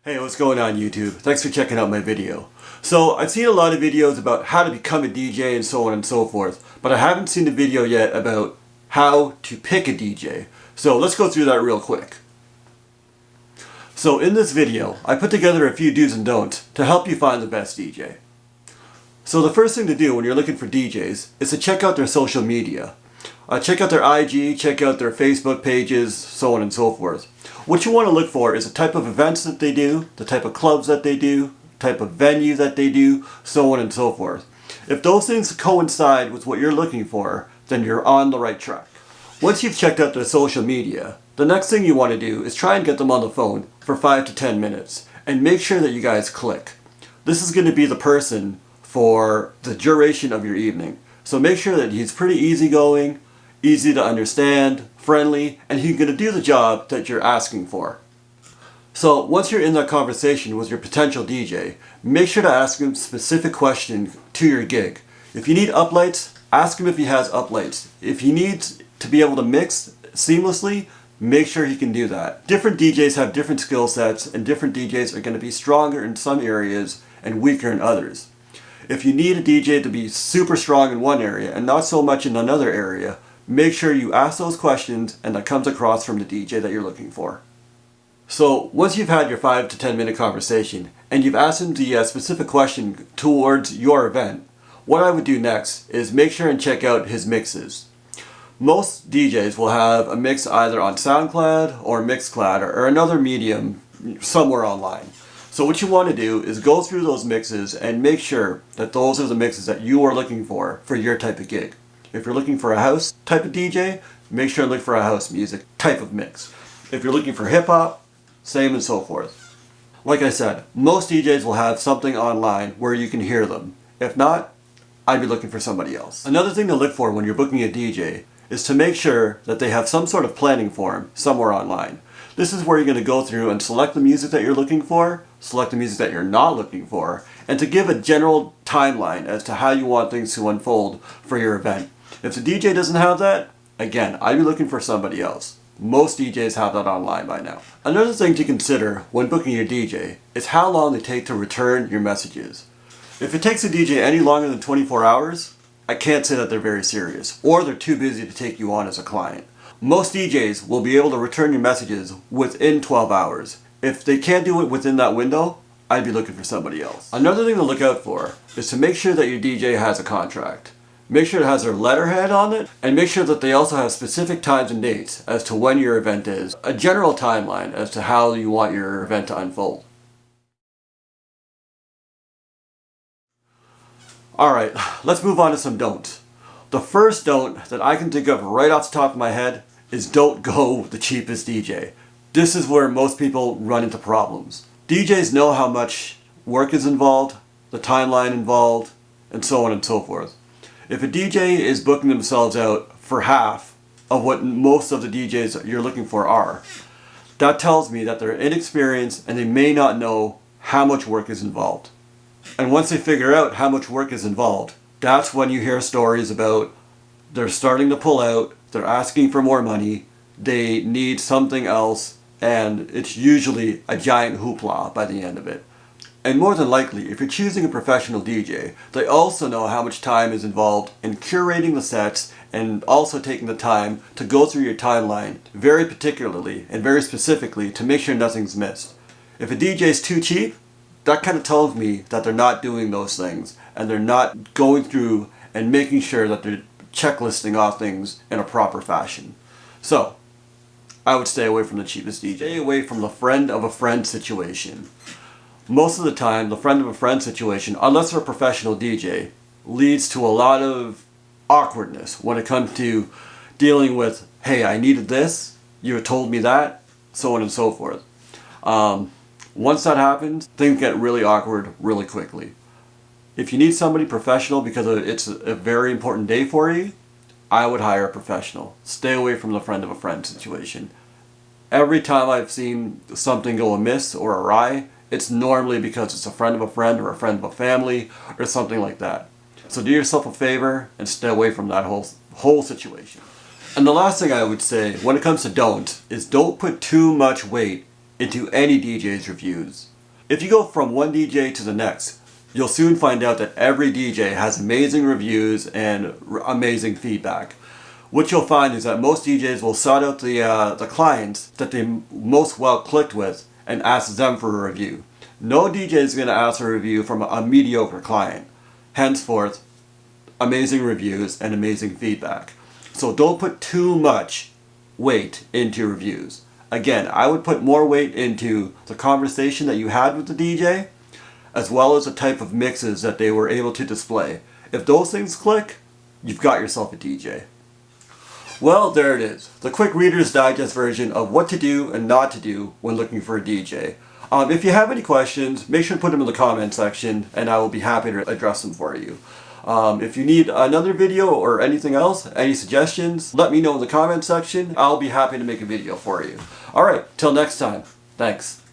Hey, what's going on YouTube? Thanks for checking out my video. So, I've seen a lot of videos about how to become a DJ and so on and so forth, but I haven't seen a video yet about how to pick a DJ. So, let's go through that real quick. So, in this video, I put together a few do's and don'ts to help you find the best DJ. So, the first thing to do when you're looking for DJs is to check out their social media. Check out their IG, check out their Facebook pages, so on and so forth. What you want to look for is the type of events that they do, the type of clubs that they do, type of venue that they do, so on and so forth. If those things coincide with what you're looking for, then you're on the right track. Once you've checked out their social media, the next thing you want to do is try and get them on the phone for 5 to 10 minutes and make sure that you guys click. This is going to be the person for the duration of your evening. So make sure that he's pretty easygoing, easy to understand, friendly, and he's going to do the job that you're asking for. So once you're in that conversation with your potential DJ, make sure to ask him specific questions to your gig. If you need uplights, ask him if he has uplights. If he needs to be able to mix seamlessly, make sure he can do that. Different DJs have different skill sets, and different DJs are going to be stronger in some areas and weaker in others. If you need a DJ to be super strong in one area and not so much in another area, make sure you ask those questions and that comes across from the DJ that you're looking for. So once you've had your 5 to 10 minute conversation and you've asked him the specific question towards your event, what I would do next is make sure and check out his mixes. Most DJs will have a mix either on SoundCloud or Mixcloud or another medium somewhere online. So what you want to do is go through those mixes and make sure that those are the mixes that you are looking for your type of gig. If you're looking for a house type of DJ, make sure and look for a house music type of mix. If you're looking for hip hop, same and so forth. Like I said, most DJs will have something online where you can hear them. If not, I'd be looking for somebody else. Another thing to look for when you're booking a DJ is to make sure that they have some sort of planning form somewhere online. This is where you're going to go through and select the music that you're looking for, select the music that you're not looking for, and to give a general timeline as to how you want things to unfold for your event. If the DJ doesn't have that, again, I'd be looking for somebody else. Most DJs have that online by now. Another thing to consider when booking your DJ is how long they take to return your messages. If it takes a DJ any longer than 24 hours, I can't say that they're very serious, or they're too busy to take you on as a client. Most DJs will be able to return your messages within 12 hours. If they can't do it within that window, I'd be looking for somebody else. Another thing to look out for is to make sure that your DJ has a contract. Make sure it has their letterhead on it, and make sure that they also have specific times and dates as to when your event is. A general timeline as to how you want your event to unfold. Alright, let's move on to some don'ts. The first don't that I can think of right off the top of my head is don't go with the cheapest DJ. This is where most people run into problems. DJs know how much work is involved, the timeline involved, and so on and so forth. If a DJ is booking themselves out for half of what most of the DJs you're looking for are, that tells me that they're inexperienced and they may not know how much work is involved. And once they figure out how much work is involved, that's when you hear stories about they're starting to pull out, they're asking for more money, they need something else, and it's usually a giant hoopla by the end of it. And more than likely, if you're choosing a professional DJ, they also know how much time is involved in curating the sets and also taking the time to go through your timeline very particularly and very specifically to make sure nothing's missed. If a DJ is too cheap, that kind of tells me that they're not doing those things and they're not going through and making sure that they're checklisting off things in a proper fashion. So, I would stay away from the cheapest DJ. Stay away from the friend of a friend situation. Most of the time, the friend of a friend situation, unless they're a professional DJ, leads to a lot of awkwardness when it comes to dealing with, hey, I needed this, you told me that, so on and so forth. Once that happens, things get really awkward really quickly. If you need somebody professional because it's a very important day for you, I would hire a professional. Stay away from the friend of a friend situation. Every time I've seen something go amiss or awry, it's normally because it's a friend of a friend or a friend of a family or something like that. So do yourself a favor and stay away from that whole situation. And the last thing I would say when it comes to don'ts is don't put too much weight into any DJ's reviews. If you go from one DJ to the next, you'll soon find out that every DJ has amazing reviews and amazing feedback. What you'll find is that most DJs will sought out the clients that they most well clicked with and ask them for a review. No DJ is going to ask for a review from a mediocre client. Henceforth, amazing reviews and amazing feedback. So don't put too much weight into reviews. Again, I would put more weight into the conversation that you had with the DJ, as well as the type of mixes that they were able to display. If those things click, you've got yourself a DJ. Well, there it is. The quick Reader's Digest version of what to do and not to do when looking for a DJ. If you have any questions, make sure to put them in the comment section and I will be happy to address them for you. If you need another video or anything else, any suggestions, let me know in the comment section. I'll be happy to make a video for you. Alright, till next time. Thanks.